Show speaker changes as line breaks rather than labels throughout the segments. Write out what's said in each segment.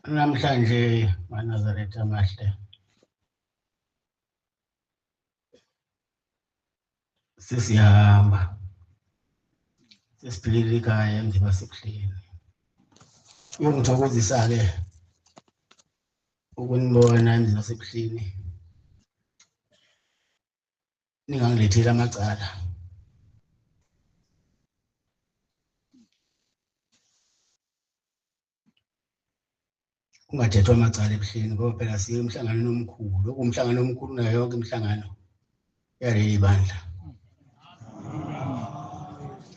Namhlanje maNazaretha amahle sesiyahamba sesiphilile ekhaya emzini wasebuhleni. Kuyongithokozisa-ke ukunibona emzini wasebuhleni ningangiletheli amacala. Kungathethwa amacala ebuhleni ngoba phela siye emhlanganweni omkhulu. Okumhlangano omkhulu nayo yonke imihlangano yaleli bandla.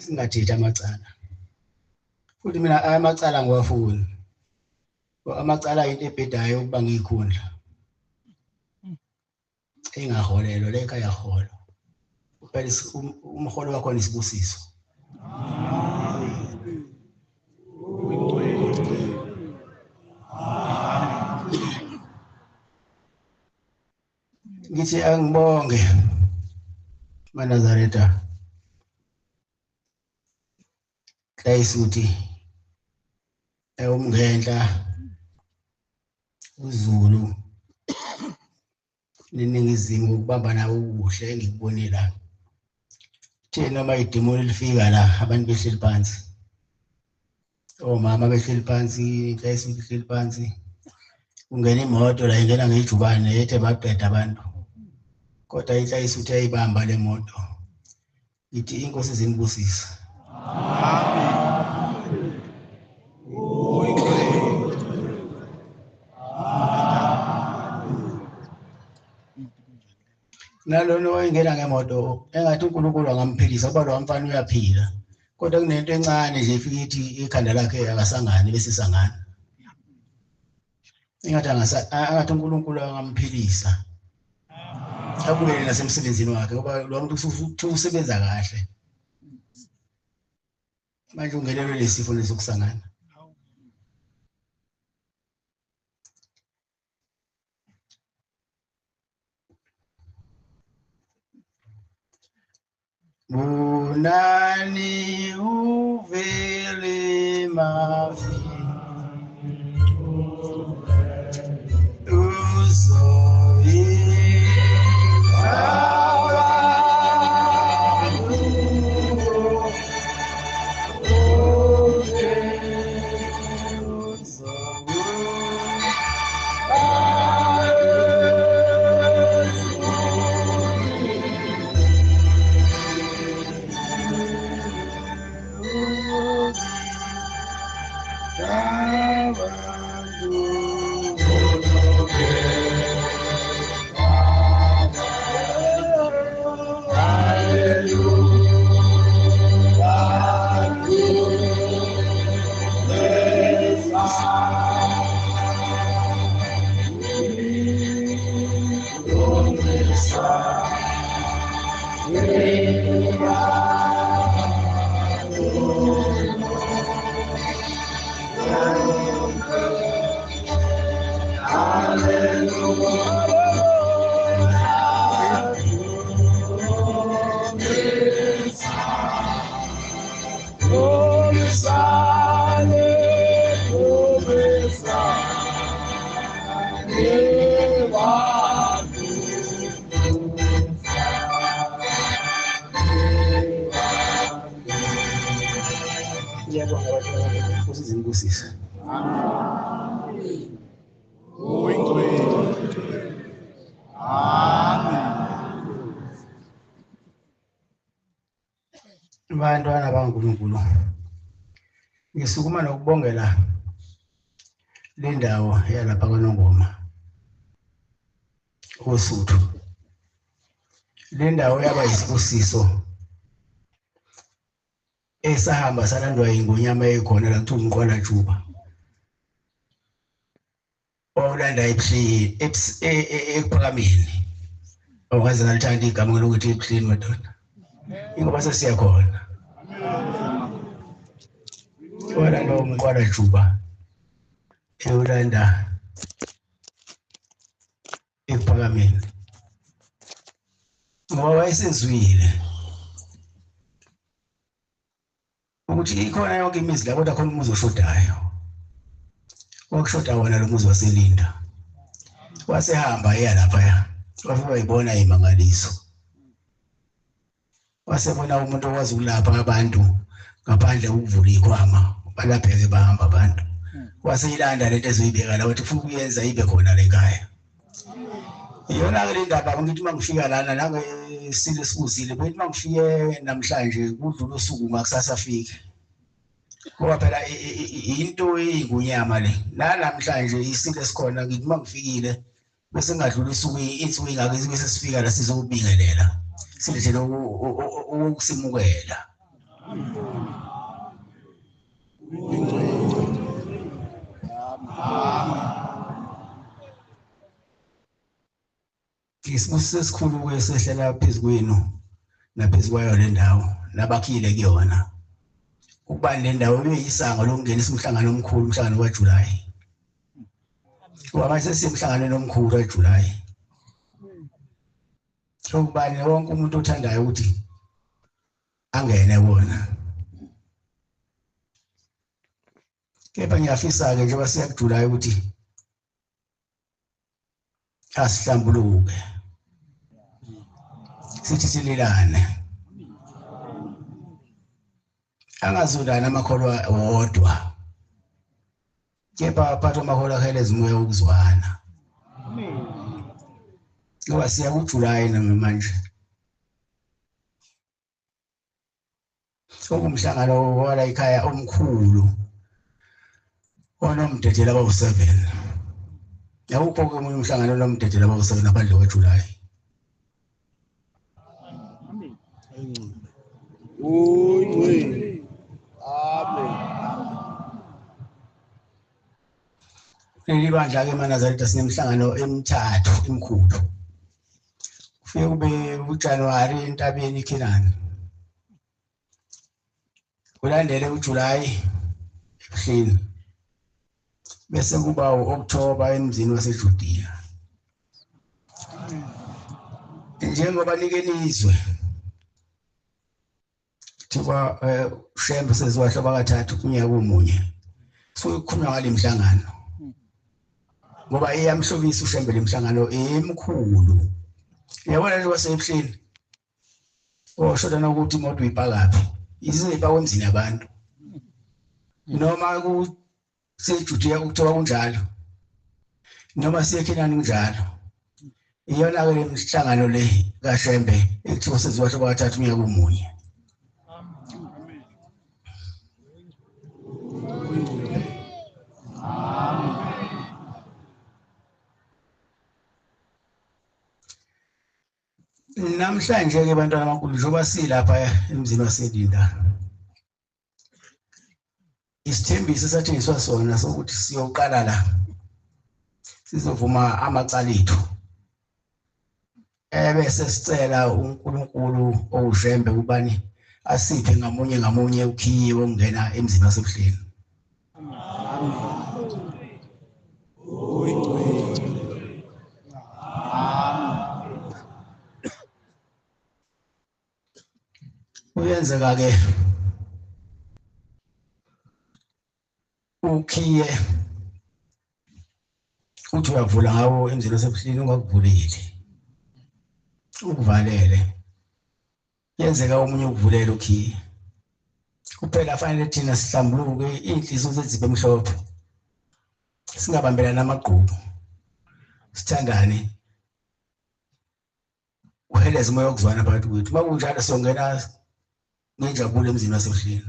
Singathethi amacala. Futhi mina amacala ngiwafuni. Amacala into ebhedayo ukuba ngiyikhundla. Engaholelwa le ekhaya yaholwa. Phela umholo wakho nisibusiso. Ngithi angibonge maNazaretha Hlayisuthi umngenhla uZulu neningizimu ukubamba nawo ukuhle engikubonile la. Thina noma idimoni lifika la abantu behleli phansi. Omama behleli phansi, Hlayisuthi behleli phansi. Ungena imoto la ingena ngejubane ethe baqeda abantu. Kodwa iHlayisuthi ayibamba le moto. Ithi inkosi izinibusisa. Nalona wayengena ngemoto engathi uNkulunkulu angamphilisa ngoba lo mfana uyaphila. Kodwa kunento encane nje ifika ithi ikhanda lakhe akasangani bese sangana. Engathi uNkulunkulu angamphilisa. Abuyele nasemsebenzini wakhe ngoba lo muntu usebenza kahle. Manje ungenelwe lesifo lesokusangana. Bunani uvele mafi Usizingusisa. Amen. Bantwana bakaNkulunkulu. Ngisukuma nokubongela le ndawo yalapha kwaNongoma. Osuthu. Le ndawo yaba yisibusiso. Esahamba salandwa ingonyama ekhona la kuthiwa umqwala juba. Owulanda ebuhleni ekuphakameni. Okwazi ngalithanda igama lokuthi ebuhleni madoda. Ingoba sesiyakhona. Owulanda umqwala juba. Ewulanda ekuphakameni. Ngoba wayesezwile ukuthi ikhona yonke imizi la kodwa khona umuzi oshodayo. kwakushoda wona lo muzi waselinda wasehamba eya laphaya wafika wayibona imangaliso wasebona umuntu okwazi ukulapha abantu ngaphandle ukuvula ikhwama balapheke bahamba abantu waseyilanda lento ezoyibeka la wathi ufuna ukuyenza ibe khona le ekhaya iyona-ke le ndaba ngithi uma ngifika lana nangesile sikuzile bethi uma ngifike namhlanje kudlula usuku ngakusasa afike ngoba phela into eyingunyama le namhlanje isile sikhona ngithi uma ngifikile bese ngadlula usuku insuku ingake bese sifika la sizokubingelela silethele ukusimukela isibusiso esikhulu esehlela phezu kwenu naphezu kwayo le ndawo nabakhile kuyona ukuba le ndawo beyisango lokungenisa umhlangano omkhulu umhlangano kaJulayi ngoba manje sesimhlanganweni omkhulu kaJulayi ukubani wonke umuntu othandayo ukuthi angene wona kepha ngiyafisa-ke njengoba siya kuJulayi ukuthi asihlambuluke sithi sililane angazulana amakholwa wodwa kepha aphathe amakholwa aheleza umoya wokuzwana ngoba siya kuJulayi namanje sokumhlangano wala ekhaya omkhulu onomdedela abawu-7 yakukho-ke omunye umhlangano onomdedela abawu-7 ngaphandle kwaJulayi leli bandla-ke eManazareta sinemhlangano emithathu emikhulu kufike kube uJanuwari entabeni iKhenani kulandele uJulayi ebuhleni bese kuba u-October emzini waseJudiya njengoba likelizwe thiba uShembe seziwahloba kathathu kunyaka omunye sokukhulunywa ngale mihlangano ngoba iyamhlobisa uShembe le mihlangano emkhulu yabona nje wasebuhleni oshoda nokuthi imoto uyipakaphi izipaka emzini yabantu noma kuseJudiya kuthiwa kunjalo noma siyeKhenani kunjalo iyona-ke le mihlangano le kaShembe ekuthiwa seziwahloba kathathu unyaka omunye namhlanje-ke bantwana bankulu njengoba silapha emzini waselinda isithembiso esathengiswa sona sokuthi siyoqala la sizovuma amacala ethu bese sicela uNkulunkulu owuShembe ubani asiphe ngamunye ukhiye wokungena emzini wasebuhleni uyenzeka-ke ukhiye uthi uyavula ngawo emzini wasebuhleni ungakuvuleli ukuvalele yenzeka omunye ukuvulela ukhiye kuphela fanele thina sihlambuluke inhliziyo zethu zibe mhlophe singabambelana amagqubu sithandane uheleze umoya wokuzwana phakathi kwethu uma kunjalo siyongena ngenjabulo emzini wasebuhleni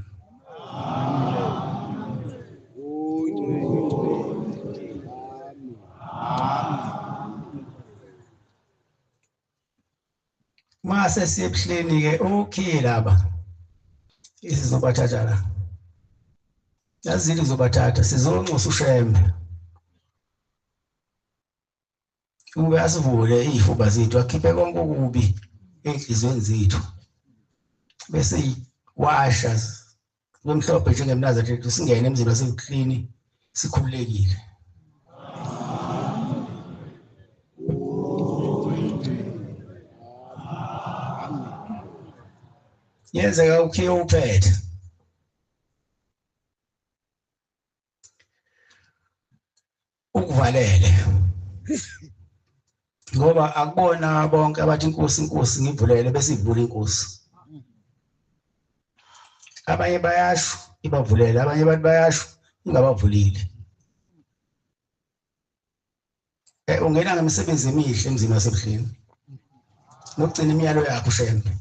mase siyebuhleni-ke ukhiye laba isizobathatha la yazile izobathatha sizonxusa uShembe ube asivule izifuba zethu akhiphe konke okubi enhlizweni zethu bese washa kwemhlophe njengemnazarethu singene emzini wasebuhleni sikhululekile yenzeka ukhiye uphethe ngivalele ngoba akubona bonke abathi inkosi inkosi ngivulele bese ivula inkosi. Abanye bayasho ibavulele, abanye abantu bayasho ingabavulile. Ungena ngemisebenzi emihle emzini wasebuhleni nokugcina imiyalo yakho ushembe.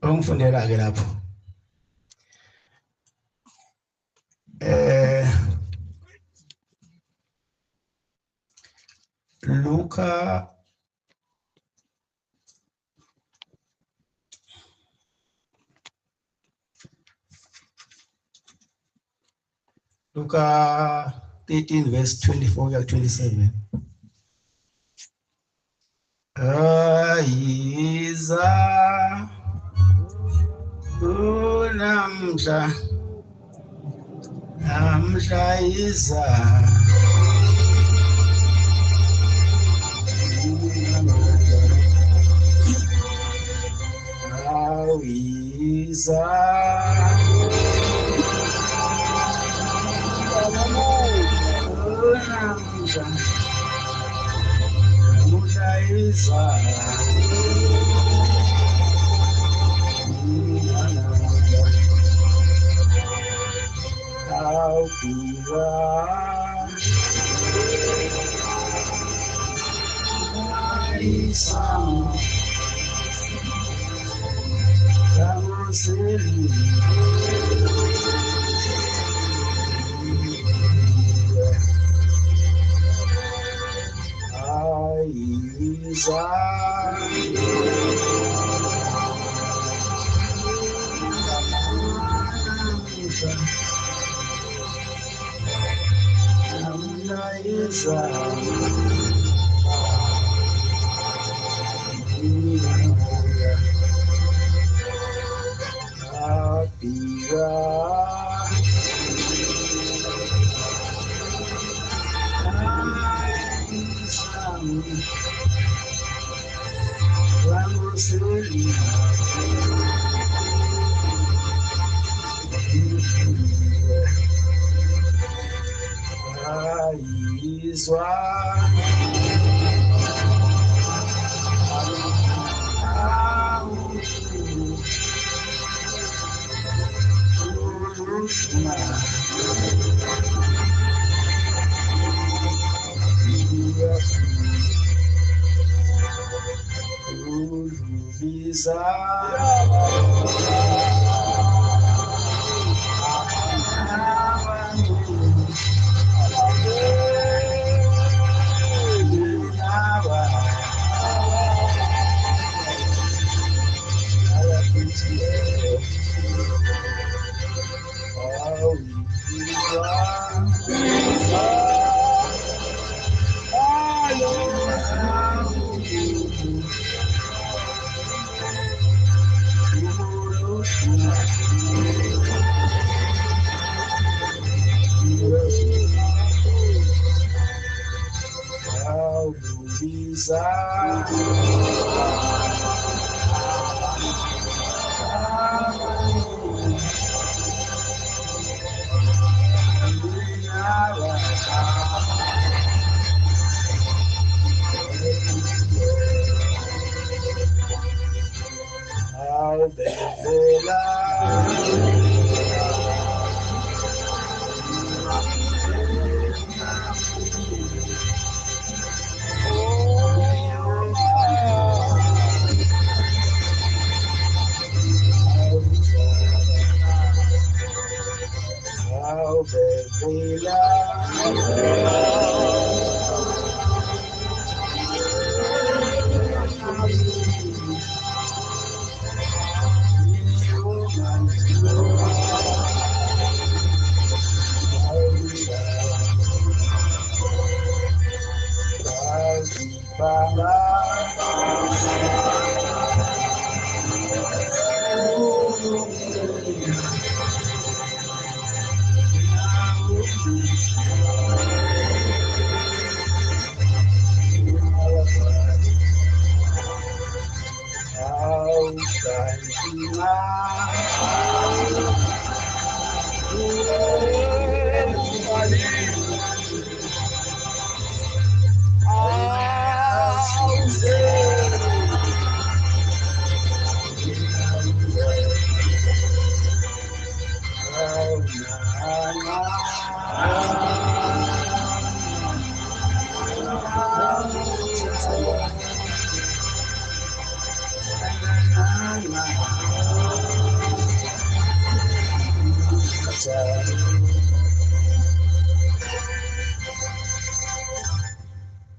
Ongifundela-ke lapho Luka Luka 13 verse 24 to 27. Ayiza namhla iza awiza namhla iza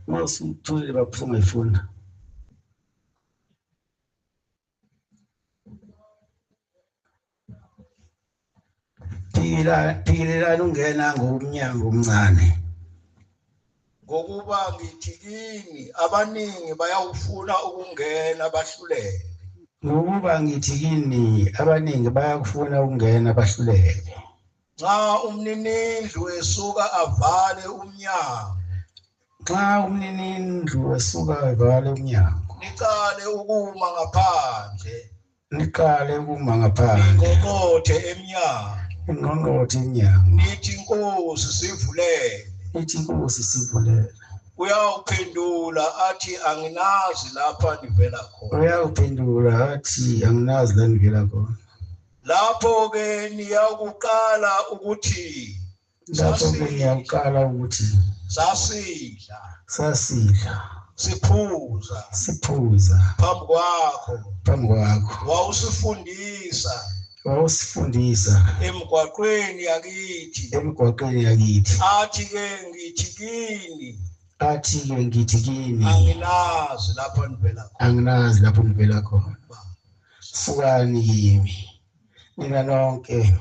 Masithule baphuma ifuna. Phikilelana ungena ngomnyango omncane.
Ngokuba ngithi kini abaningi bayawufuna ukungena bahluleke.
Ngokuba ngithi kini abaningi bayakufuna ukungena bahluleke.
Nxa umninindlu esuka avale umnyango.
Xa umninindlu esuka avale umnyango.
Niqale ukuma ngaphandle.
Niqale ukuma ngaphandle.
Ingqongqothe emnyango.
Ingqongqothe emnyango.
Nithi Nkosi sivulele.
Nithi Nkosi sivulele.
Uyawuphendula athi anginazi lapha nivela khona.
Uyawuphendula athi anginazi la nivela khona.
Lapho ke niyakuqala ukuthi sasidla siphuza phambi kwakho wawusifundisa emgwaqweni yakithi athi ke ngithi kini anginazi lapho nivela khona. Sukani kimi nina nonke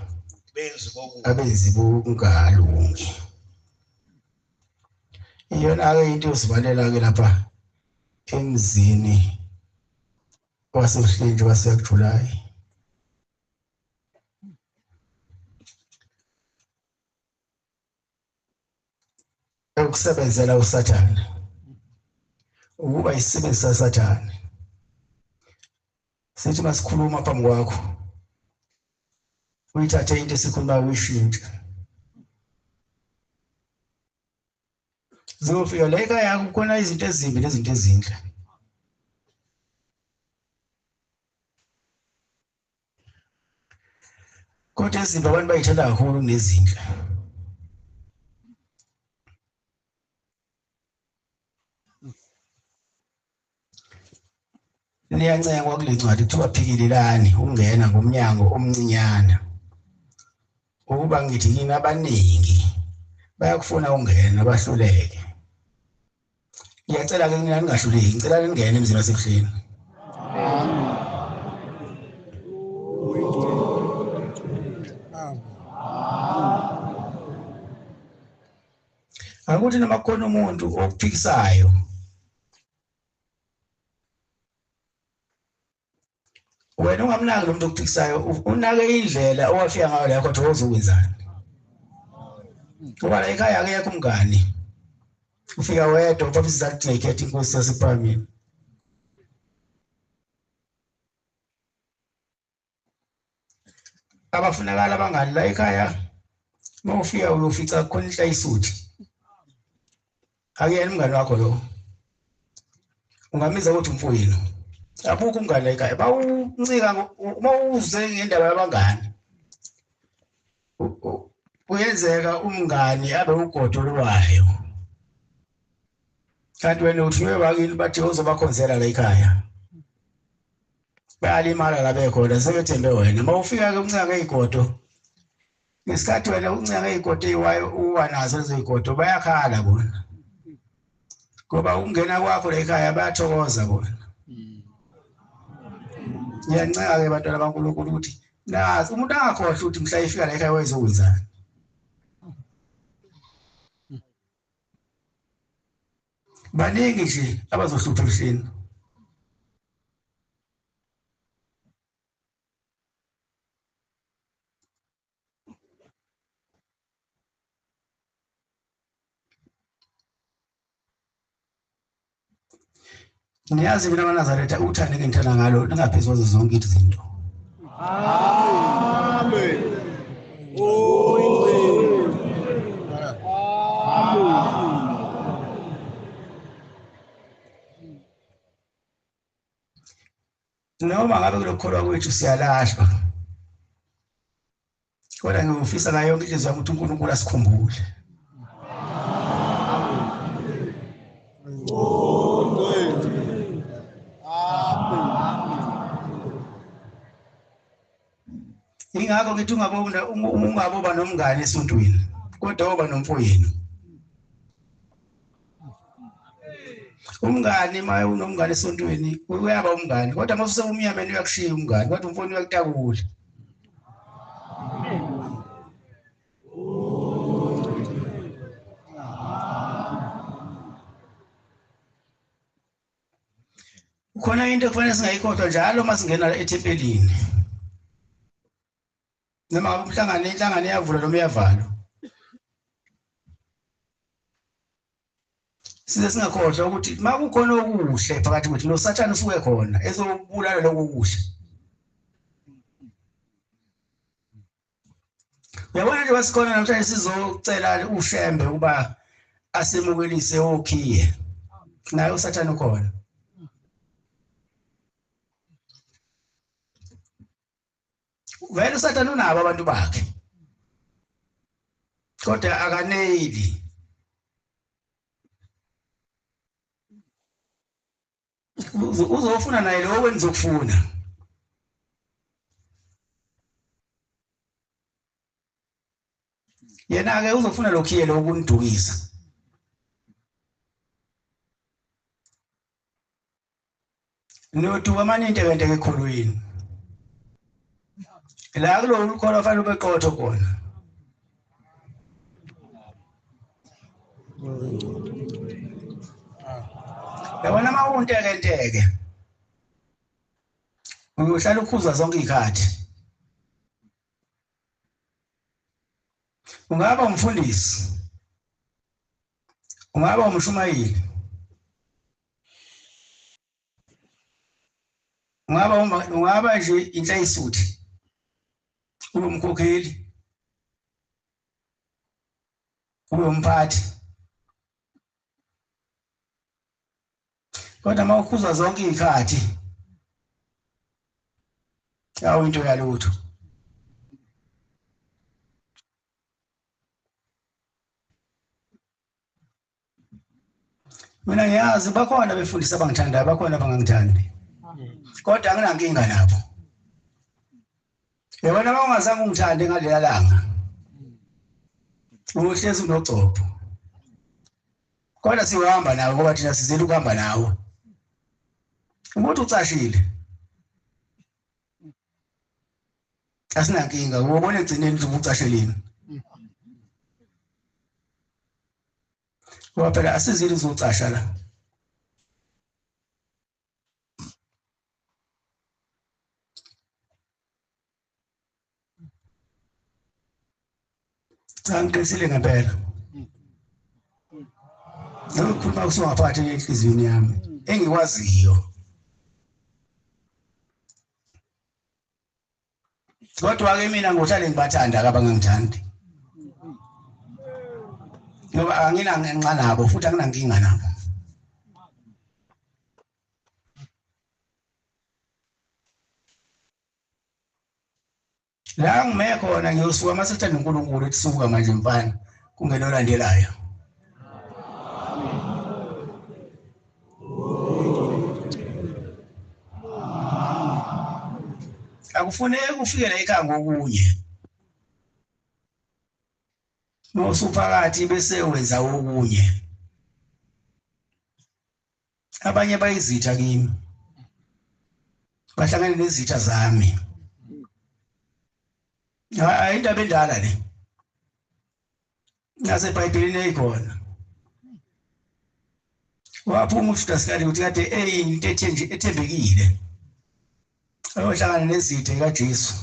abenzi bokungalungi. Iyona-ke into yosibalela ke lapha emzini waseMhlenje waseJulayi. Ukusebenzela uSathane. Ukuba isebenzisa uSathane. Sithi masikhuluma phambi kwakho. Uyithathe into esikhuluma uyishintshe. Zofika la ekhaya kukhona izinto ezimbi nezinto ezinhle. Kodwa ezimbi abantu bayithanda kakhulu kunezinhle. Niyancengwa kule ncwadi kuthiwa phikilelani ungena ngomnyango omncinyana. Ukuba ngithi kini abaningi bayakufuna ungena bahluleke. Ngiyacela ke nina ningahluleki, ngicela ningene emzini wasebuhleni. Akuthi noma khona umuntu okuphikisayo wena ungamnaki lo muntu okuphikisayo, unake indlela owafika ngayo la kodwa uzokwenzani. Ngoba la ekhaya akekho umngani. Ufika wedwa uphatha isizathu ngekhetha inkosi yasephamini. Abafunakala abangani la ekhaya mawufika uyofica khona inhlayisuthi. Akuyena umngani wakho lo. Ungamiza ukuthi umfowenu. Abukho umngani la ekhaya. Bawuncika uma uze ngendaba yabangani. Kuyenzeka umngani abe ugodo lwayo. Kanti wena uthi wakini bathi uzobakhonzela la ekhaya. Bayalimala la bekhona sebethembe wena. Mawufika ke uncika ngezigodo. Ngesikhathi wena uncika ngezigodo eziwayo uwanazo ezigodo bayakhala bona. Ngoba ukungena kwakho la ekhaya bayathokoza bona. Ngiyancika ke bantwana baNkulunkulu ukuthi nazi umuntu angakhohlwa ukuthi mhla efika la ekhaya wayezokwenzani. Baningi nje abazohlupha emhleni. Niyazi mina amaNazaretha uthande ngithanda ngalo ningaphezulu kwazo zonke izinto. Amen. noma ngabe kulokholwa kwethu siyalashwa kodwa ngiyofisa ngayo yonke inhliziyo yami ukuthi uNkulunkulu asikhumbule. Ingakho ngithi ungaboba nomngane esontweni kodwa oba nomfowenu. Umngane maye unomngane esontweni uyaba umngane kodwa mase usewumnyameni uyakushiya umngane kodwa umfowenu uyakutakula. Khona into ekufanele singayikhohlwa njalo uma singena ethempelini. Noma ngabe inhlangano iyavula noma iyavalwa. Size singakhohlwa ukuthi uma kukhona okuhle phakathi kwethu noSathane usuke khona ezobulala lokho kuhle. Uyabona nje wasikhona namhlanje sizocela uShembe ukuba asimukelise okhiye. Naye uSathane ukhona. Vele uSathane unabo abantu bakhe. Kodwa akaneli. Uzofuna naye lo wenza ukufuna. Yena ke uzofuna lokhiye lokundukisa. Noduka amaningi into ekholweni. La kulo ukholwa fanele ubeqotho khona. Yabona uma unteke uyohlala ukhuza zonke izikhathi. Ungaba umfundisi, ungaba umshumayeli, ungaba nje inhlayisuthi, ube umkhokheli, ube umphathi. Kodwa uma ukhuza zonke izikhathi yawo into yalutho. Mina ngiyazi bakhona befundisa abangithandayo, bakhona abangangithandi. Kodwa anginankinga nabo. Yabona uma ungazange ungithande ngalela langa. Uhlezi unogcopho. Kodwa siyohamba nawe ngoba thina sizile ukuhamba nawe. Umuntu ucashile. Asinankinga, ubone egcineni ukuthi ucasheleni. Ngoba phela asizile uzocasha la. Cha ngiqinisile ngempela. Ngikhuluma kusungaphathi enhliziyweni yami engikwaziyo. Kodwa ke mina ngohlale ngibathanda abangangithandi. Ngoba anginangenxa nabo futhi anginankinga nabo. La ngime khona ngiyosuka masekuthanda uNkulunkulu etsuka manje mfana kungena olandelayo. Akufuneki ufike la ekhaya ngokunye. Mawusuphakathi bese wenza okunye. Abanye bayizitha kimi. Bahlangene nezitha zami. Indaba endala le. Nase eBhayibhelini eyikhona. Waphuma uJudas Iscariot ukuthi kade into ethembekile. Ayohlangana nezitha zikaJesu.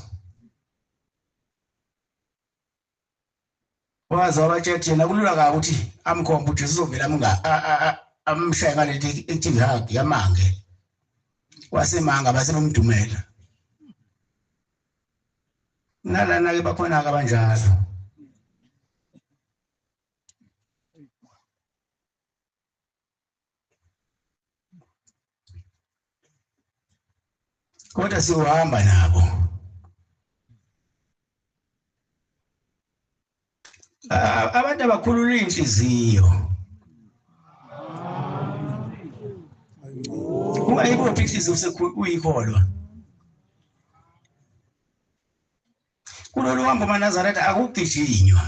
Wazi wabatshela yena kulula kabi ukuthi amkhombe uJesu uzovela amshaye ngaleti ethi hug yamange. Wasemanga base bemdumela. Nalana ke bakhona abanjalo. kodwa siwahamba nabo. Abantu abakhulula inhliziyo ungayibophi inhliziyo uyikholwa. Kulolu hambo maNazaretha akugijinywa.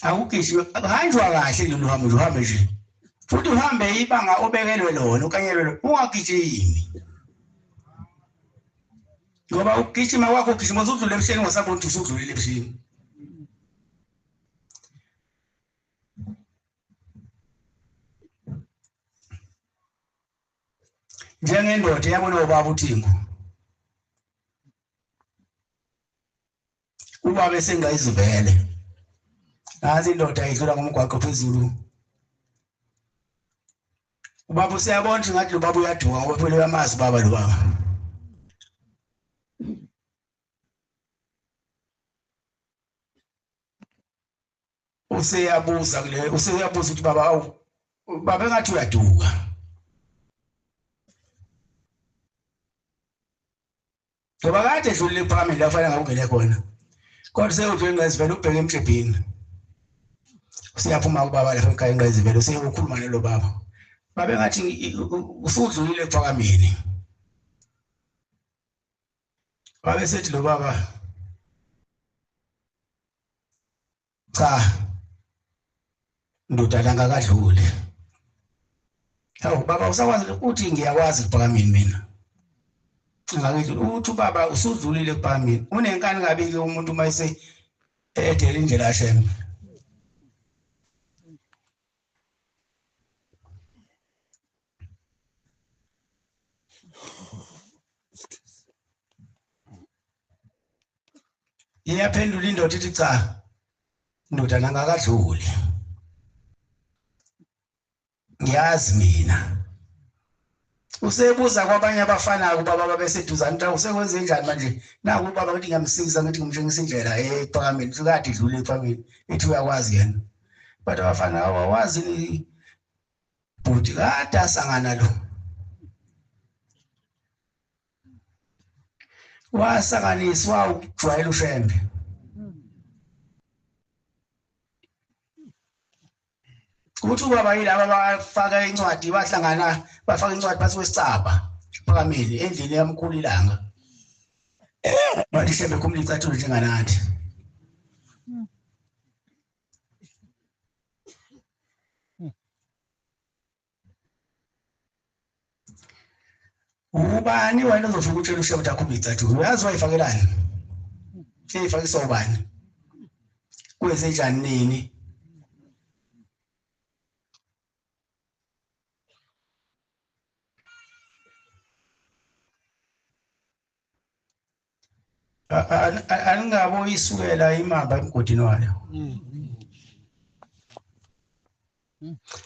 Akugijinywa, hanjwa kahle lolu hambo nje, uhambe nje. Futhi uhambe ibanga obekelwe lona, ukanyelwe lona, ungagijimi. Ngoba ukugijima kwakho ugijima usudlule ebusheni ungasaboni ukuthi usudlulile ebusheni. Njengendoda yabona ubaba uThembu. Ubaba esengayizivele. Nazi indoda idlula ngomgwaqo phezulu. Ubaba usiyabona ukuthi ngathi lo baba uyaduka ngoba phela uyamazi baba lo baba. Useyabuza ukuthi baba awu baba engathi uyaduka. Ngoba kade edlulile phambili la fanele ngawungene khona. Kodwa seyudlule ngezivele ubheke emhlebheni. Usiyaphuma kubaba lapha ekhaya ngezivele useyokhuluma nalo baba. Baba engathi usudlulile ephakameni. Baba esethi lo baba cha ndodana ngakadluli. Hawu baba usakwazi ukuthi ngiyakwazi ephakameni mina. Ngakithi uthi baba usudlulile ephakameni. Unenkani kabili umuntu mayise edela indlela yashembe. Iyaphendula indoda ithi cha ndodana ngakadluli. Ngiyazi mina. Usebuza kwabanye abafana kubaba babeseduzane nta usekwenze njani manje naku ubaba ukuthi ngiyamsiza ngithi ngimshengisa indlela ephakameni ukade idlule ephakameni ethi uyakwazi yena. But abafana awawazi bhuti kade asangana lo. Wasanganiswa ukujwayela ushembe. Kuthi ubaba yilabo abafaka incwadi bahlangana bafaka incwadi phansi kwesicaba ephakameni endlini yamkhulu ilanga. Bathi shembe kumli icathulo njenganathi. Ubani wena uzofika utshela ushembe ukuthi akhuluma icathulo? Uyazi wayifakelani? Eyifakisa ubani? Kwenze njani nini? Angabo isukela imamba emgodini wayo.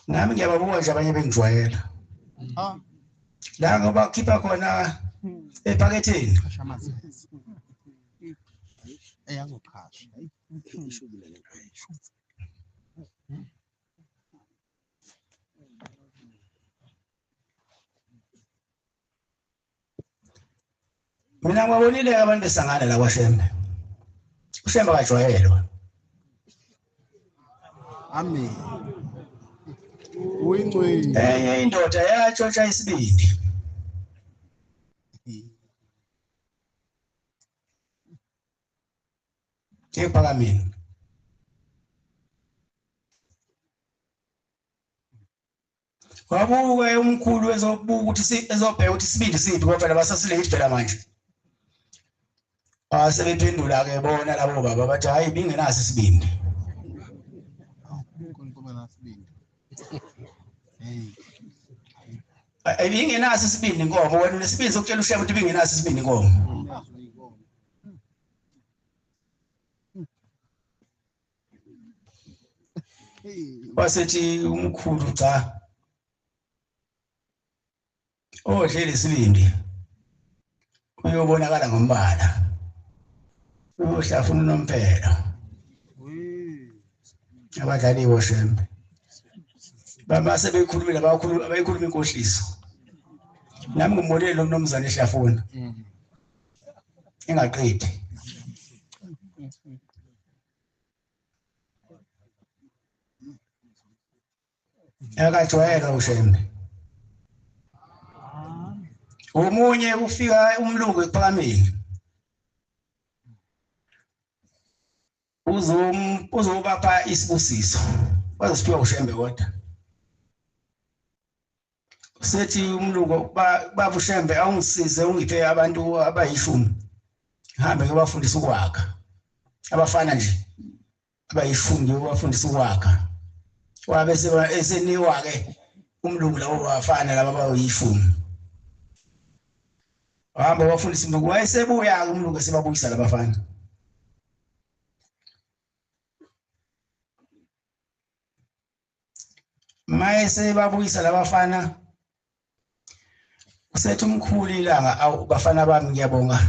Nami ngiyababuka nje abanye bengijwayela. La ngoba khipha khona ephaketheni.
Eyangokhasha.
Mina ngibabonile abantu besangana la kwaShembe. uShembe akajwayelwa.
Amen. Uyingcwele.
Enye indoda yatshontsha isibindi. Ephakameni. Wabuke umkhulu ezobuka ukuthi ezobheka ukuthi isibindi siphi ngoba phela basasile phela manje. Sebephendula ke bona labo baba bathi hayi bingenaso isibindi. Bingenaso isibindi inkomo wena unesibindi sokutshela uShembe ukuthi bingenaso isibindi inkomo. Wasethi umkhulu cha. Odle lesibindi. Uyobonakala ngombala. Uyohlafuna unomphela. Abadlali boShembe. bama sebekhulumile abayikhuluma inkohliso nami ngumolele lo mnumzane ehlafuna ingaqedi yakajwayeka ushembe umunye ufika umlungu ephakameni uzobapha isibusiso bazosiphiwa ushembe kodwa sethi umlungu baba ushembe awungisize ungiphe abantu abayishumi hambe ngibafundisa ukwakha abafana nje abayishumi ngibafundisa ukwakha wabe eseniwa ke umlungu lawo wafana laba abayishumi hamba wafundisa umlungu wayesebuya umlungu esebabuyisa labafana mayese babuyisa labafana usethi umkhulu ilanga abafana bami ngiyabonga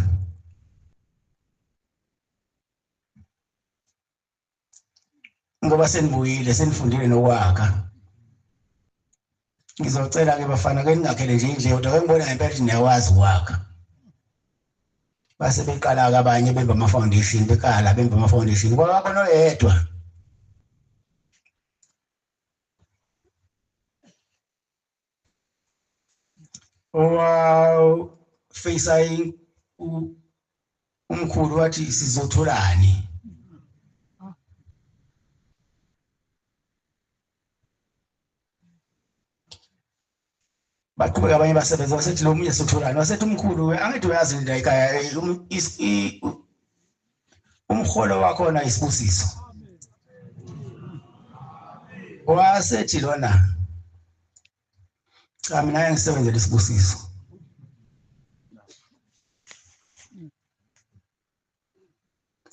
ngoba senibuyile senifundile nokwakha ngizocela ke bafana ke ningakhele nje indle kodwa ke ngibona ngempela ukuthi niyawazi ukwakha base beqala ke abanye bemba ama foundation bekala bemba ama foundation ngoba khona oyedwa facing umkhulu wathi sizotholani baqhubeka abanye basebenza basethi lo munye sizotholani wasethi umkhulu angithi uyazi la ekhaya umholo wakho na isibusiso wasethi lona cha mina ngisebenzele isibusiso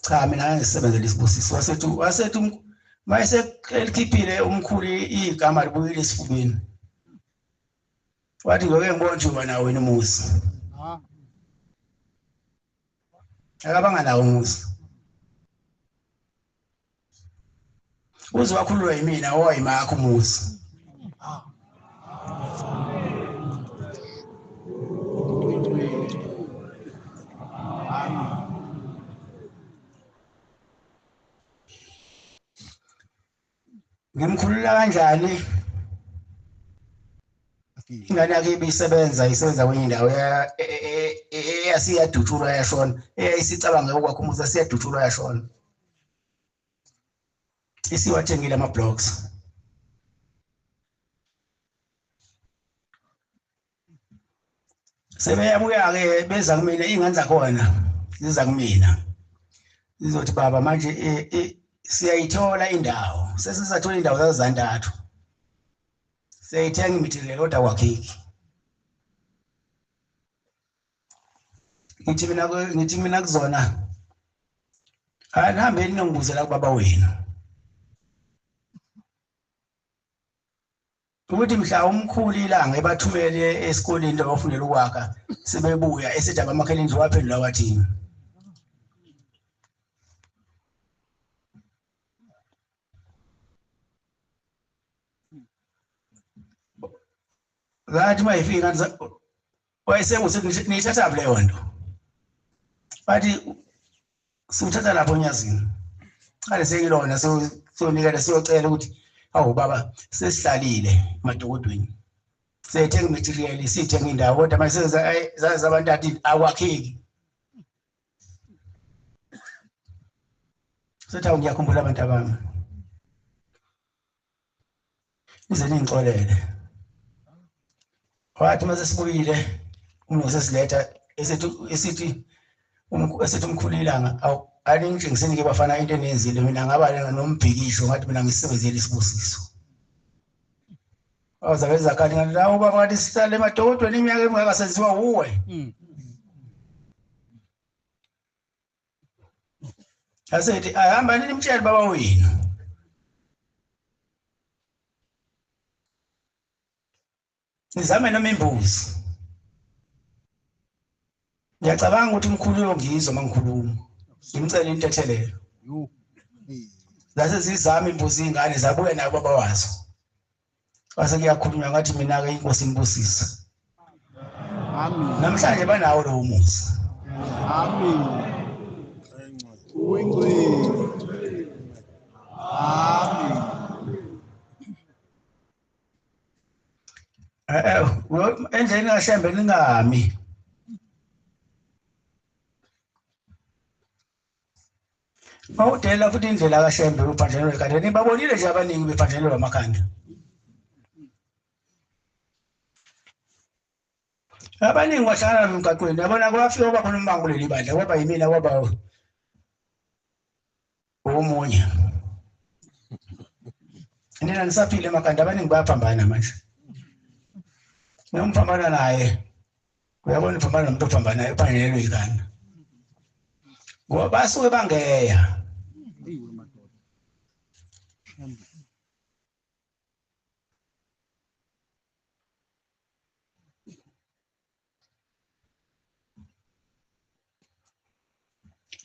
cha mina ngisebenzele isibusiso wasethi mayese elikhiphile umkhulu igama libuyile esifubeni wathi ngoke ngibona nje wena wena umuzi akabanga nawo umuzi uze wakhululwa yimina owayimakho umuzi ngimkhulula kanjani ingane yakhe isebenza kwenye indawo eyasiyadutshulwa yashona eyayisicabanga ukwakha umuzi asiyadutshulwa yashona isiwathengile ama-blocks sebeyabuya-ke beza kumina iy'ngane zakhona ziza kumina zizothi baba manje siyayithola indawo sesizathola indawo zazizantathu siyayithenga imithile kodwa kwakheki ngithi mina kuzona anihambeni nongibuzela kubaba wenu ukuthi mhla umkhulu ilanga ebathumele esikoleni abafundela ukwakha sebebuya esethi abamakhele indlu waphendula wathini ngathi mayifika wayesengusethi niyithatha leyo nto bathi siwuthatha lapho onyazini kale sekilona sonikela siyocela ukuthi awu baba sesihlalile madokodweni sethenga material sithenga indawo kodwa manje zaza abantu athi akwakheki sethi ngiyakhumbula abantu abami ize ningixolele wathi mase sibuyile umuntu sesiletha esithi umkhulu ilanga alingishengiseni ke bafana into enenzile mina ngaba nombhikisho ngathi mina ngisebenzele isibusiso awuzakwenza kani ngathi la ubaba wathi sihlale emadokodweni iminyaka emingaka senziwa uwe asethi ahamba nini mtshele baba wenu nizame noma imbuzi ngiyacabanga ukuthi umkhulu uyongizwa mangikhuluma ngimcela into ethelelo zase zizama imbuzi ingane zabuya nayo baba wazo Base kuyakhulunywa ngathi mina ke inkosi inibusisa.
Amen.
Namhlanje banawo lo umuzi.
Amen. Amen.
Endleleni kaShembe ningami. Mawudela futhi indlela kaShembe uphandlelwe kanti nibabonile nje abaningi bephandlelwe amakhanda. Abaningi bahlala emgaqweni yabona kwafika oba khona umbango leli bandla kwaba yimina kwaba omunye. Nina nisaphile emakhanda abaningi bayaphambana manje. Ngiyaphambana naye. Uyabona uphambana nomuntu ophambana ephandlelwe ikhanda. Ngoba basuke bangeya.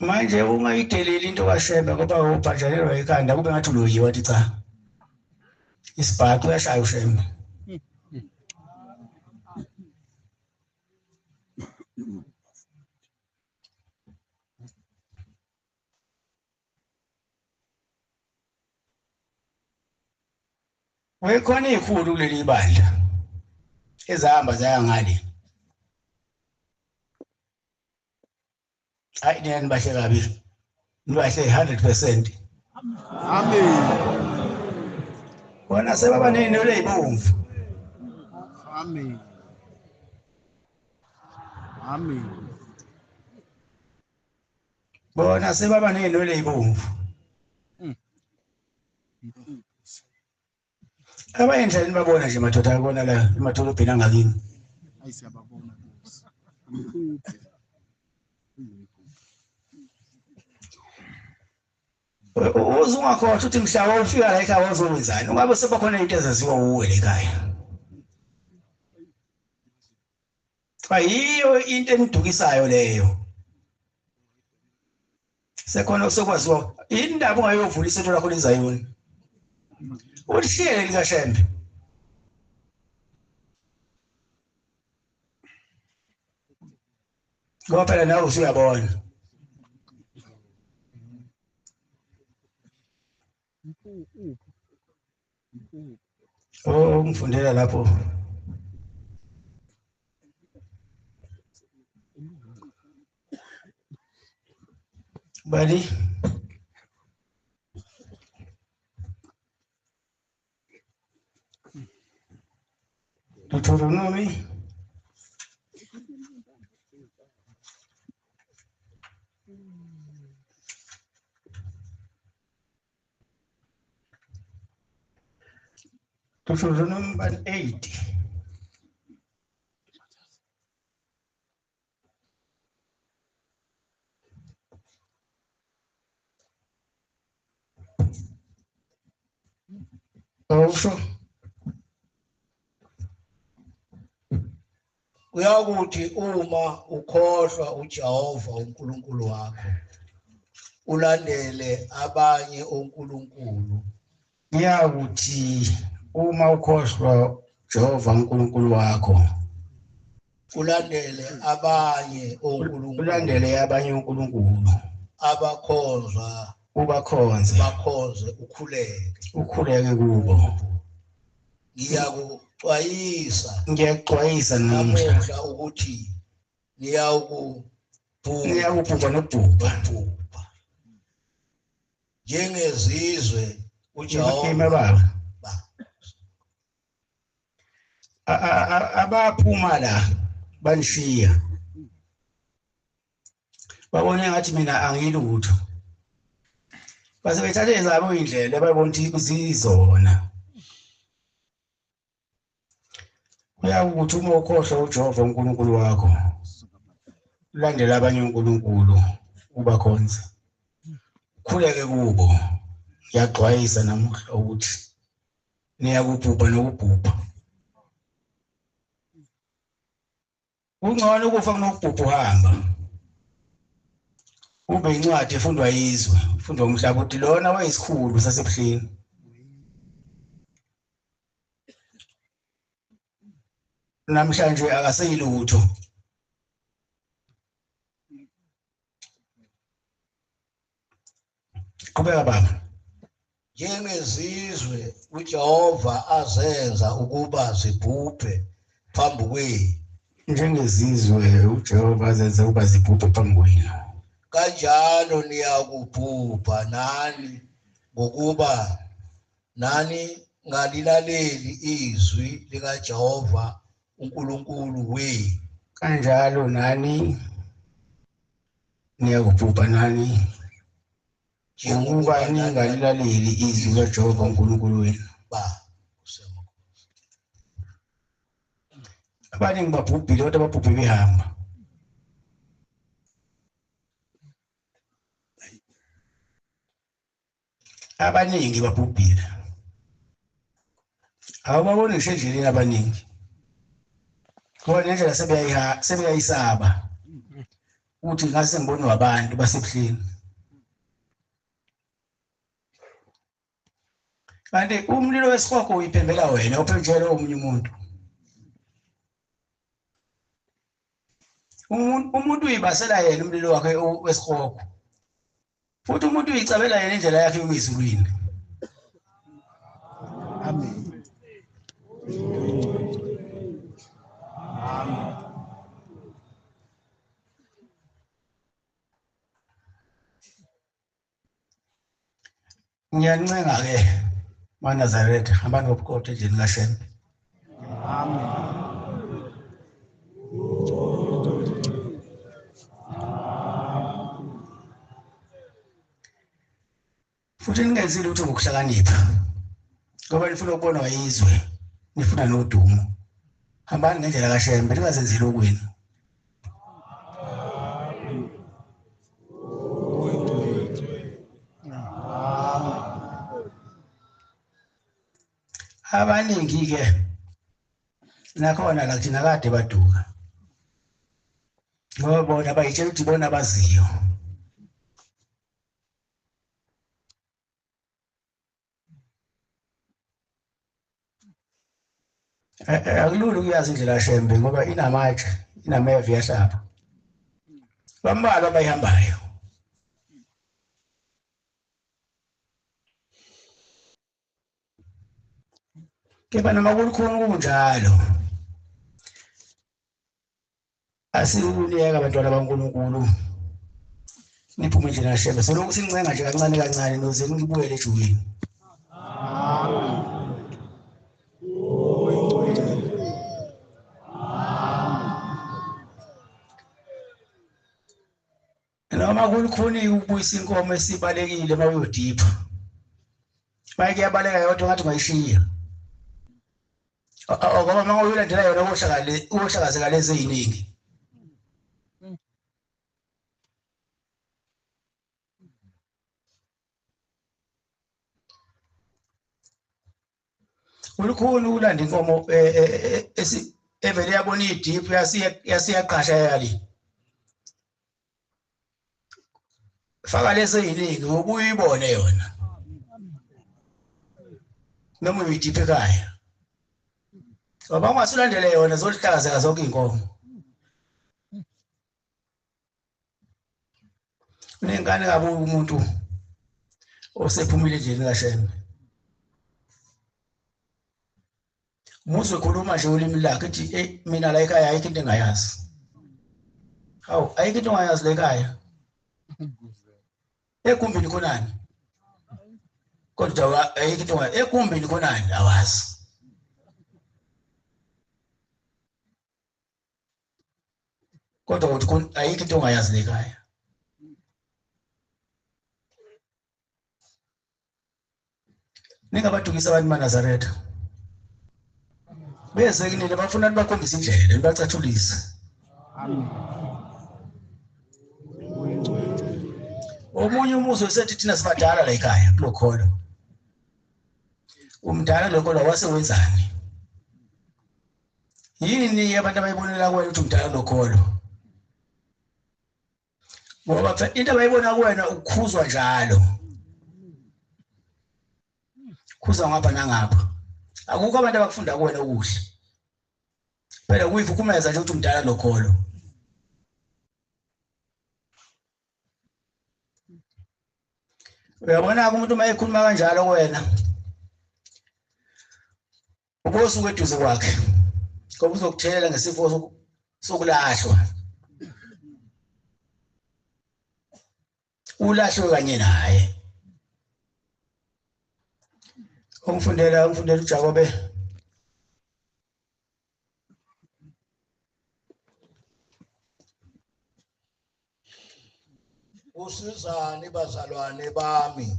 Manje ungayideleli into kaShembe ngoba ubhanjelelwa ikhanda kube ngathi uloyiwe wathi cha. Isibhacu uyashaya uShembe. Wekhona izikhulu kuleli bandla ezahamba zaya ngale. Hayi nina nibahle kabi. Nibahle 100%.
Amen.
Bona sebaba nenwele ezibomvu.
Amen. Amen.
Bona sebaba nenwele ezibomvu. Abayendleleni babona nje madoda akona la emadolobheni angakini.
Ayisiyababona Nkosi.
Uzungakhohlwa ukuthi mhlaba ufika la ekhaya wazowenzani. Ungabe sebakhona into ezaziwa uwe ekhaya. Ayiyo into enidukisayo leyo. Sekhona sokwaziwa indaba ungayovula isetho lakho lezayoni. Ulihlele likaShembe. Ngoba phela nawe usuyabona. Oh, ngifundela lapho. Bali. Deuteronomy. Deuteronomy 8. Also,
uyakuthi uma ukhohlwa uJehova uNkulunkulu wakho ulandele abanye onkulunkulu.
Ngiyakuthi uma ukhohlwa Jehova uNkulunkulu wakho
Ulandele abanye onkulunkulu.
ulandele abanye uNkulunkulu
Abakhonzwa
ubakhonze
bakhonze
ukhuleke kubo.
Ngiyakuxwayisa
namuhla
namuhla ukuthi
niyakubhubha nokubhubha
njengezizwe
uJehova baba abaphuma la banishiya babone ngathi mina angilutho base bethathe ezabo indlela bayibona ukuthi kuzizona. Uyakuthi uma ukhohlwa uJehova uNkulunkulu wakho ulandela abanye uNkulunkulu ubakhonze ukhuleke kubo. Ngiyaxwayisa namuhla ukuthi niyakubhubha nokubhubha. Kungcono ukufa kunokubhubha uhamba. Ube incwadi efundwa yizwe, efundwa umhlaba ukuthi lona wayisikhulu sasebuhleni. namhlanje akaseyilutho. Qhubeka baba.
Njengezizwe uJehova azenza ukuba zibhubhe phambi kwenu,
Njengezizwe uJehova azenza ukuba zibhubhe phambi kwenu,
kanjalo niyakubhubha nani ngokuba nani ngalilaleli izwi likaJehova uNkulunkulu wenu.
kanjalo nani niyakubhubha nani ngokuba ningalilaleli izwi likaJehova uNkulunkulu wenu. Abaningi babhubhile kodwa ababhubhe behamba. Abaningi babhubhile. Awubaboni ngisho endleleni abaningi. Ngoba nendlela sebeyayisaba. Uthi ngase ngibone abantu basebuhleni. Kanti umlilo wesikhoko uyiphembela wena, uphembele omunye umuntu. Umuntu uyibasela yena umlilo wakhe wesikhoko. Futhi umuntu uyicabela yena indlela yakhe yokuyisulwini.
Amen.
Ngiyancenga ke maNazaretha abantu bobukhotho endlini kaShembe.
Amen.
Futhi ningenzi lutho ngokuhlakanipha. Ngoba nifuna ukubonwa yizwe, nifuna nodumo. Hambani ngendlela kaShembe, ningazenzeli okwenu. Abaningi ke nakhona la thina kade baduka. Ngoba bona bayitshela ukuthi bona abaziyo. Akulula ukuyazi indlela kaShembe ngoba inamatshe, inameva yahlaba. Bambalwa abayihambayo. Kepha noma kukhona kunjalo. Asikuleka abantwana baNkulunkulu. Niphume nje kaShembe, selokhu sincenga nje kancane kancane noze nibuyele ejulini. Noma kukhona ukubuyisa inkomo esibalekile mawuyodipha. Bayike yabaleka yodwa ngathi ungayishiya. Ngoba mawuyilandela yona uhlakazeka lezi eziningi. Ulukhulu ulanda inkomo evele yabona idiphu yasiyaqasha yali. Faka lezi eziningi ukuyibone yona. Noma uyidiphe ekhaya. Ngoba ungasulandele yona zohlakazeka zonke inkomo. Unengane kabi umuntu osephumile endlini kaShembe. Muze khuluma nje ulimi lakhe ethi mina la ekhaya ayikho into engayazi. Hawu ayikho into ongayazi la ekhaya. Ekumbini khonani. Kodwa ayikho into ekumbini khonani awazi. Kodwa uthi ayikho into ongayazi la ekhaya. Ningabadukisa abantu maNazaretha. Bese kinile bafuna bakhombisa indlela, bacathulise.
Amen.
Omunye umuzi wesethi thina sibadala la ekhaya kulokholo. Umdala lokholo wasewenzani? Yini abantu abayibonela kuwena ukuthi umdala lokholo? Ngoba into abayibona kuwena ukukhuzwa njalo. Khuzwa ngapha nangapha. Akukho abantu abakufunda kuwena okuhle. phela kuyivukumeza nje ukuthi umdala nokholo. Uyabona umuntu uma ekhuluma kanjalo kuwena ubosuke eduze kwakhe ngoba uzokuthelela ngesifo sokulahlwa. Ulahlwe kanye naye. Umfundela uJakobe
usizani bazalwane bami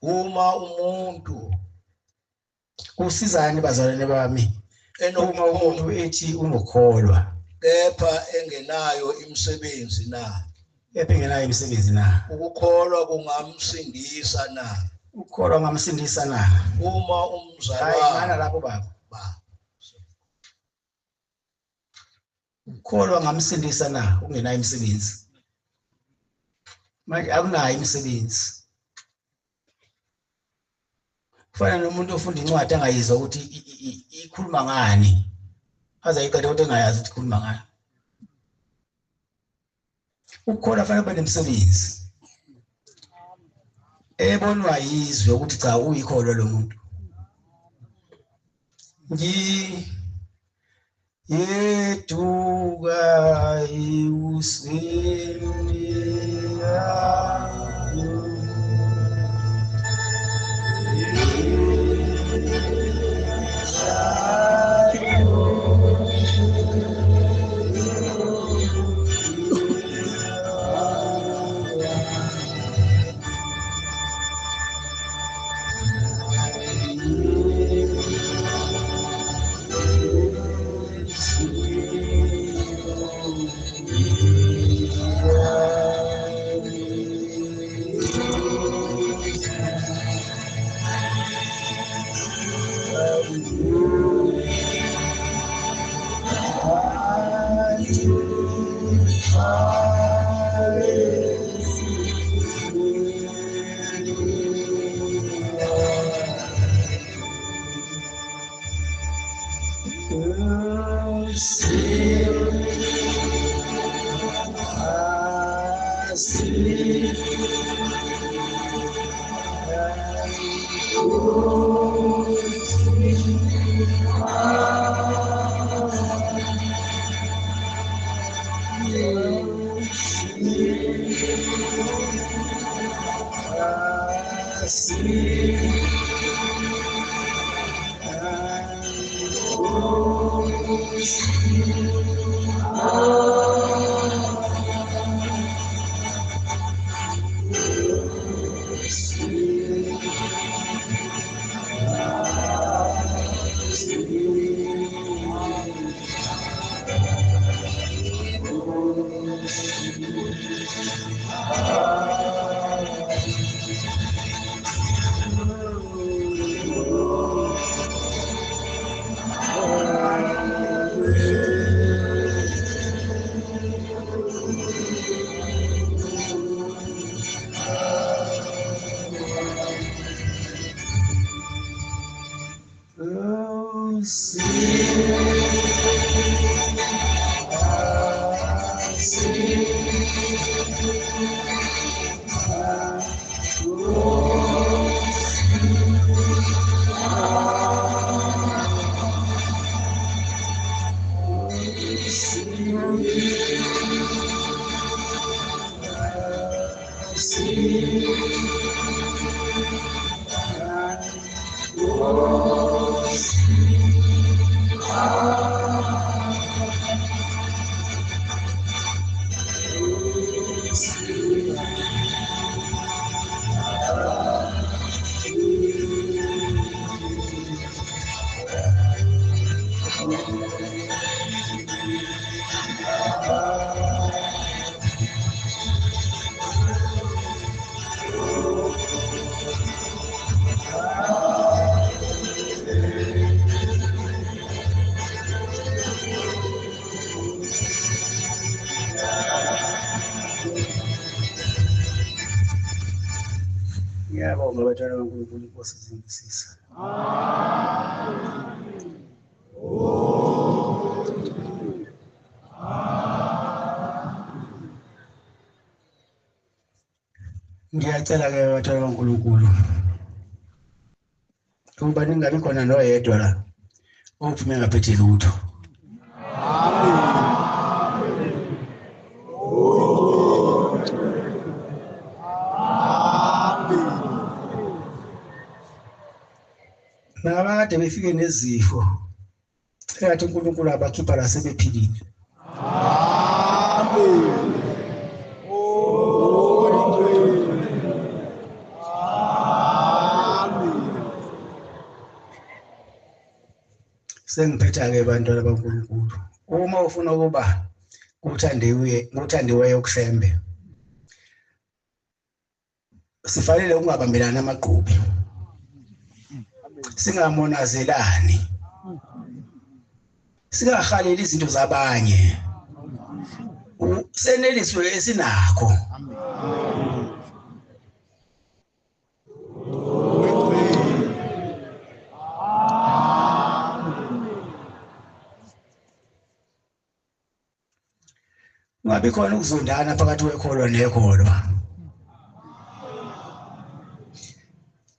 uma umuntu
usizani bazalwane bami uma umuntu
enokukholwa
ethi unokholwa
kepha engenayo imisebenzi na
engenayo imisebenzi na
ukukholwa kungamsindisa na
ukholwa ngamsindisa na
uma
hayi
umzalwane
ngana lapho baba ukholwa ngamsindisa na ungenayo imisebenzi manje akunayo imisebenzi. Kufana nomuntu ofunda incwadi angayizwa ukuthi ikhuluma ngani azayiqeda kodwa engayazi ukuthi ikhuluma ngani. Ukukholwa fanele ube nemsebenzi ebonwa yizwe ukuthi cha uyikholwa lo muntu. Yeduka usini Ngiyacela ke bathola kaNkulunkulu ukuba ningabi khona noyedwa la ophume ngaphethe lutho. Nabakade befike nezifo eyathi uNkulunkulu abakhipha la sebephilile. Sengiphetha ke bantwana baNkulunkulu, uma ufuna ukuba ngothandiweyo kusembe, sifanele ungabambelana amaqhubi, singamonazelani, singahaleli izinto zabanye, seneliswe esinakho. Ungabi khona ukuzondana phakathi kwekholwa nekholwa.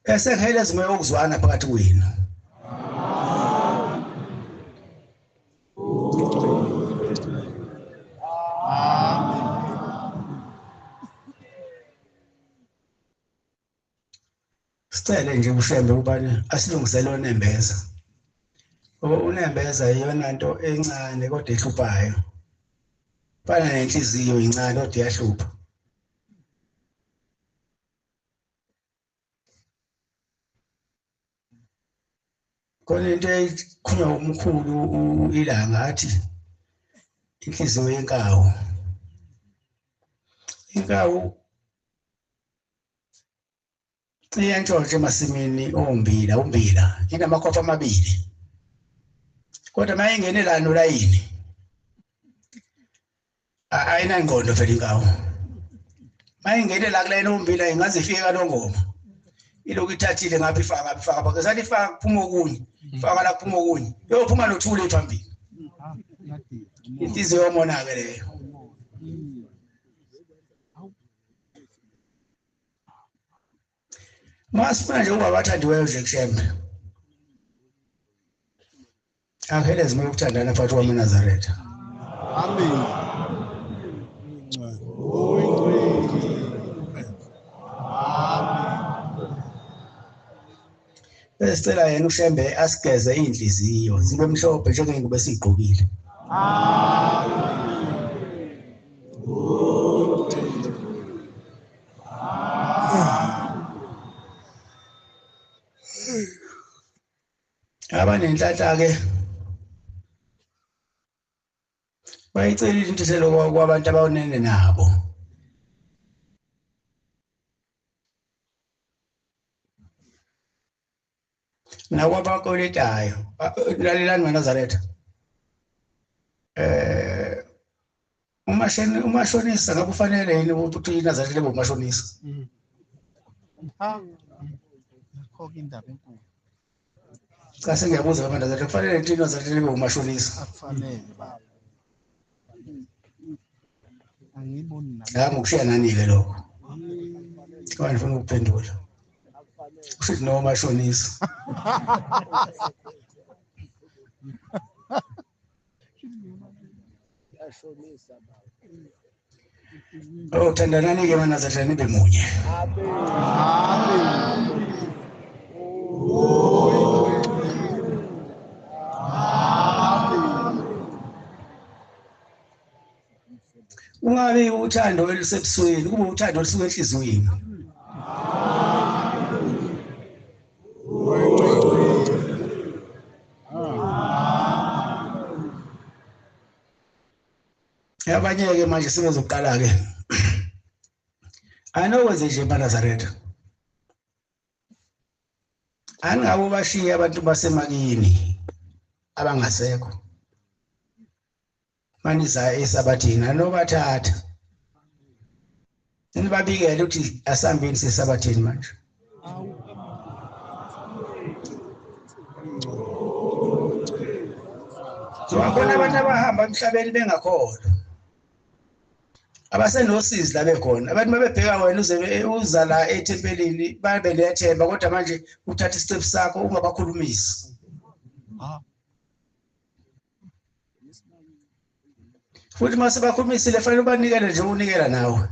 Esengele zime ukuzwana phakathi kwenu. Sicele nje ushembe ubani asilungisele uNembeza. uNembeza iyona nto encane kodwa ehluphayo. Fana nenhliziyo incane kodwa iyahlupha. Khona into ekhulunywa umkhulu ilanga athi inhliziyo yenkawu. Inkawu iyantshontsha emasimini umbila inamakhopha amabili. Kodwa mayingene la nolayini ayinangqondo phela inkawu. Mayingene la kulayini umbila ingaze ifike kaNongoma. Ilokhu ithathile ngapha ifaka phakathi sathi ifaka kuphuma okunye ifaka la kuphuma okunye yophuma nothule ephambili. Inhliziyo yomonake leyo. Masifuna nje ukuba bathandiweyo nje kushembe. Akhele zime ukuthandana phakathi kwamaNazaretha.
Amen.
Besicela yena ushembe asigeze inhliziyo zibe mhlophe njengengubo esiyigqokile. Abanenhlanhla ke bayicelile intiselo kwabantu abawonene nabo. Nakwabakoletayo lalelani maNazaretha. Umashonisa ngabe ufanele yini ukuthi iNazaretha lebe umashonisa?
Khokho indaba enkulu.
Cha sengiyabuza kaMaNazaretha kufanele ukuthi iNazaretha lebe umashonisa?
Akufanele baba. Angiboni nami.
Ngami ukushiya nani ke lokho? Kodwa ngifuna ukuphendula. Usithi no mashonisa. Oh thandanani ke maNazaretha nibe munye. Ungabi uthando olusebusweni kube uthando olusuka enhliziyweni. Abanye ke manje sebezoqala ke. Anokwenze nje maNazaretha. Angabo bashiya abantu basemakini abangasekho. Manisa esabathini anobathatha. Nibabikele ukuthi asambeni sesabathini manje. Sibabona abantu abahamba emhlabeni bengakholwa. Abasenosizi la bekhona. Abantu mabebheka wena uza la ethempelini babe lethemba kodwa manje uthatha isicebo sakho ungabakhulumisi. Futhi mase bakhulumisile fanele ubanikele nje unikela nawe.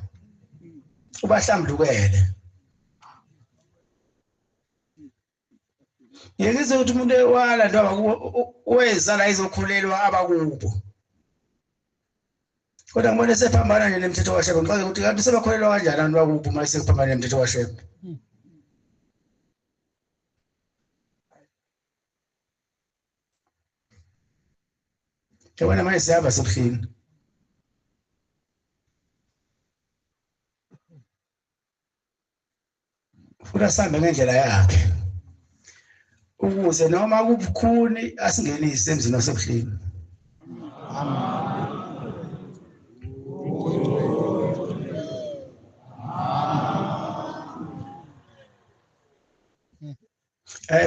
Ubahlambulukele. Yekizwe ukuthi umuntu ewala ndo weza la izokhulelwa abakubo. Kodwa ngibona sephambana nje nemthetho kaShembe ngicela ukuthi kanti sebakholelwa kanjani abantu bakubo mase kuphambana nemthetho kaShembe. Yabona manje siyaba sebuhlini. Futhi asambe ngendlela yakhe. Ukuze noma kubukhuni asingenise emzini wasebuhlini.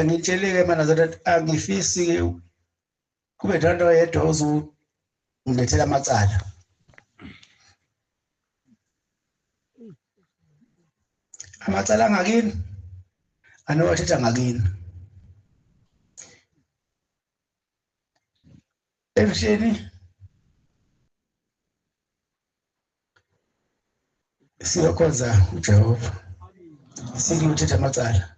Ngitsheleke mana zathi angifisi kube nto yedwa ozungilethela amacala. Amacala angakini anowathetha ngakini. Emshini siyokhonza uJehova. Sikuthetha amacala.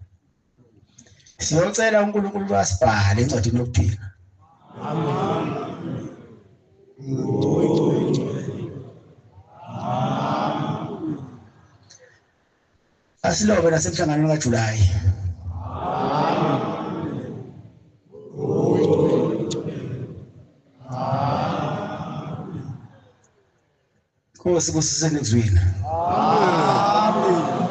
Siyocela uNkulunkulu wasibhale encwadini yokuphila. Asilobe nasemhlanganweni kaJulayi. Nkosi kusise nezwini. Amen.